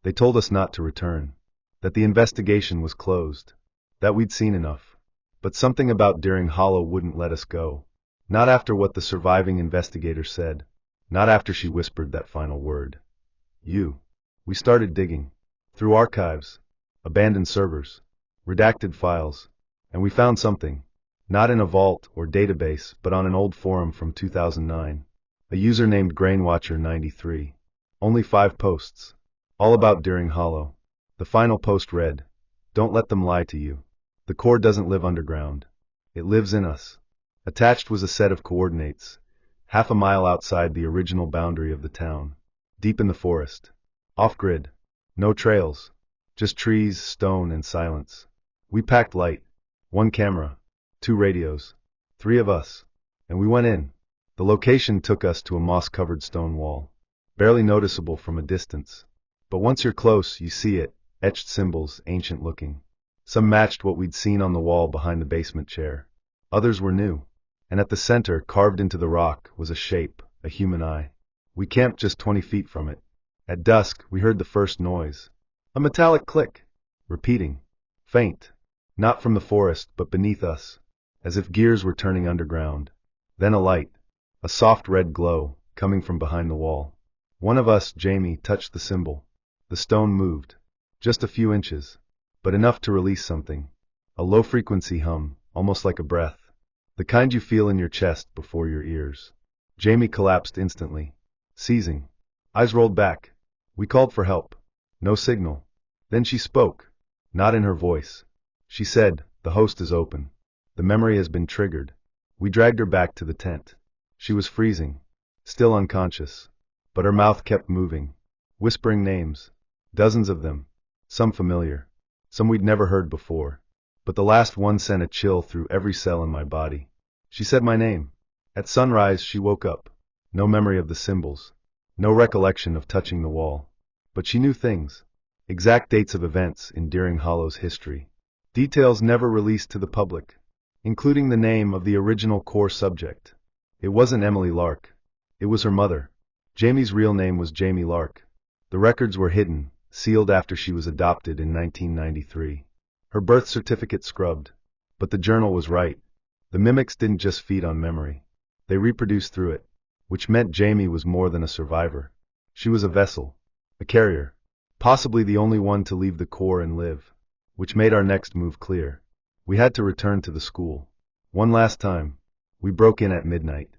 They told us not to return, that the investigation was closed, that we'd seen enough. But something about Deering Hollow wouldn't let us go. Not after what the surviving investigator said. Not after she whispered that final word. You. We started digging. Through archives, abandoned servers, redacted files, and we found something. Not in a vault or database, but on an old forum from 2009. A user named Grainwatcher93. Only 5 posts. All about Deering Hollow. The final post read, "Don't let them lie to you. The core doesn't live underground. It lives in us." Attached was a set of coordinates, half a mile outside the original boundary of the town. Deep in the forest. Off-grid. No trails. Just trees, stone, and silence. We packed light. 1 camera. 2 radios. 3 of us. And we went in. The location took us to a moss-covered stone wall. Barely noticeable from a distance. But once you're close, you see it. Etched symbols, ancient-looking. Some matched what we'd seen on the wall behind the basement chair. Others were new. And at the center, carved into the rock, was a shape, a human eye. We camped just 20 feet from it. At dusk, we heard the first noise. A metallic click. Repeating. Faint. Not from the forest, but beneath us. As if gears were turning underground. Then a light. A soft red glow, coming from behind the wall. One of us, Jamie, touched the symbol. The stone moved. Just a few inches. But enough to release something. A low-frequency hum, almost like a breath. The kind you feel in your chest before your ears. Jamie collapsed instantly. Seizing. Eyes rolled back. We called for help. No signal. Then she spoke. Not in her voice. She said, "The host is open. The memory has been triggered." We dragged her back to the tent. She was freezing. Still unconscious. But her mouth kept moving. Whispering names. Dozens of them. Some familiar. Some we'd never heard before. But the last one sent a chill through every cell in my body. She said my name. At sunrise she woke up. No memory of the symbols. No recollection of touching the wall. But she knew things. Exact dates of events in Deering Hollow's history. Details never released to the public. Including the name of the original core subject. It wasn't Emily Lark. It was her mother. Jamie's real name was Jamie Lark. The records were hidden, sealed after she was adopted in 1993. Her birth certificate scrubbed. But the journal was right. The mimics didn't just feed on memory. They reproduced through it. Which meant Jamie was more than a survivor. She was a vessel. A carrier. Possibly the only one to leave the core and live. Which made our next move clear. We had to return to the school. One last time. We broke in at midnight.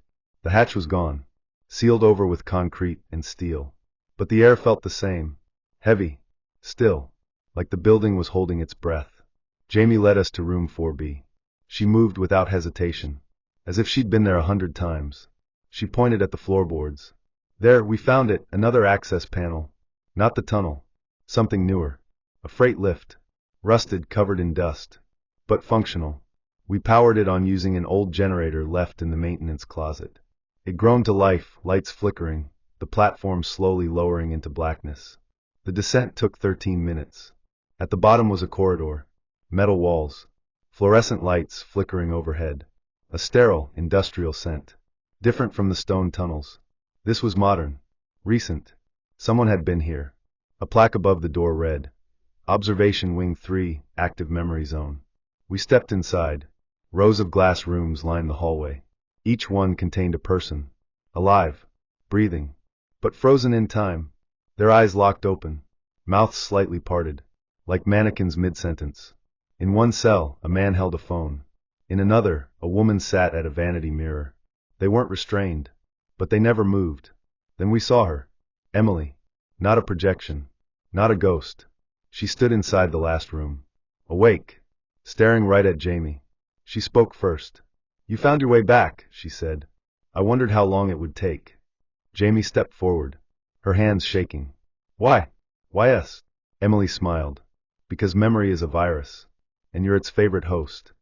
The hatch was gone. Sealed over with concrete and steel. But the air felt the same. Heavy. Still. Like the building was holding its breath. Jamie led us to room 4B. She moved without hesitation. As if she'd been there 100 times. She pointed at the floorboards. There, we found it, another access panel. Not the tunnel. Something newer. A freight lift. Rusted, covered in dust. But functional. We powered it on using an old generator left in the maintenance closet. It groaned to life, lights flickering, the platform slowly lowering into blackness. The descent took 13 minutes. At the bottom was a corridor. Metal walls. Fluorescent lights flickering overhead. A sterile, industrial scent. Different from the stone tunnels. This was modern. Recent. Someone had been here. A plaque above the door read, "Observation Wing 3, Active Memory Zone." We stepped inside. Rows of glass rooms lined the hallway. Each one contained a person. Alive. Breathing. But frozen in time. Their eyes locked open. Mouths slightly parted. Like mannequins mid-sentence. In one cell, a man held a phone. In another, a woman sat at a vanity mirror. They weren't restrained. But they never moved. Then we saw her. Emily. Not a projection. Not a ghost. She stood inside the last room. Awake. Staring right at Jamie. She spoke first. "You found your way back," she said. "I wondered how long it would take." Jamie stepped forward. Her hands shaking. "Why? Why us?" Emily smiled. "Because memory is a virus. And you're its favorite host."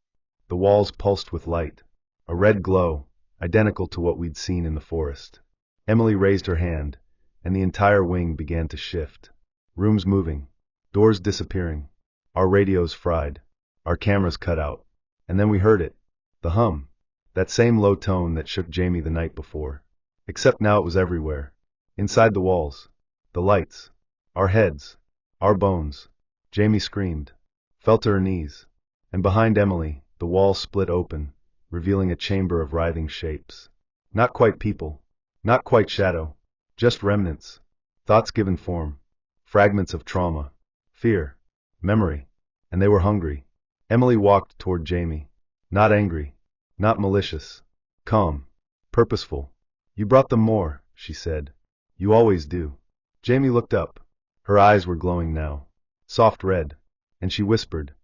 The walls pulsed with light. A red glow, identical to what we'd seen in the forest. Emily raised her hand, and the entire wing began to shift. Rooms moving. Doors disappearing. Our radios fried. Our cameras cut out. And then we heard it. The hum. That same low tone that shook Jamie the night before. Except now it was everywhere. Inside the walls. The lights. Our heads. Our bones. Jamie screamed, fell to her knees, and behind Emily, the wall split open, revealing a chamber of writhing shapes. Not quite people, not quite shadow, just remnants, thoughts given form, fragments of trauma, fear, memory, and they were hungry. Emily walked toward Jamie, not angry, not malicious, calm, purposeful. You brought them more, she said. You always do. Jamie looked up. Her eyes were glowing now, soft red, and she whispered,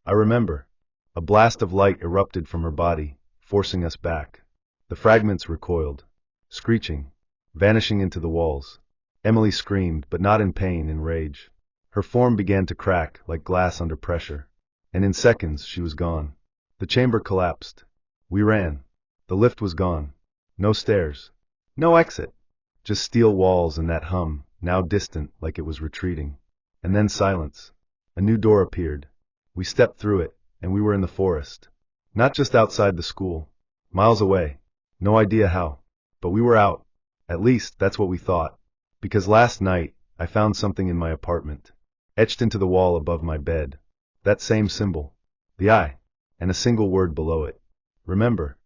I remember. A blast of light erupted from her body, forcing us back. The fragments recoiled, screeching, vanishing into the walls. Emily screamed, but not in pain, in rage. Her form began to crack like glass under pressure, and in seconds she was gone. The chamber collapsed. We ran. The lift was gone. No stairs. No exit. Just steel walls and that hum, now distant like it was retreating. And then silence. A new door appeared. We stepped through it, and we were in the forest. Not just outside the school. Miles away. No idea how. But we were out. At least, that's what we thought. Because last night, I found something in my apartment. Etched into the wall above my bed. That same symbol. The eye. And a single word below it. Remember.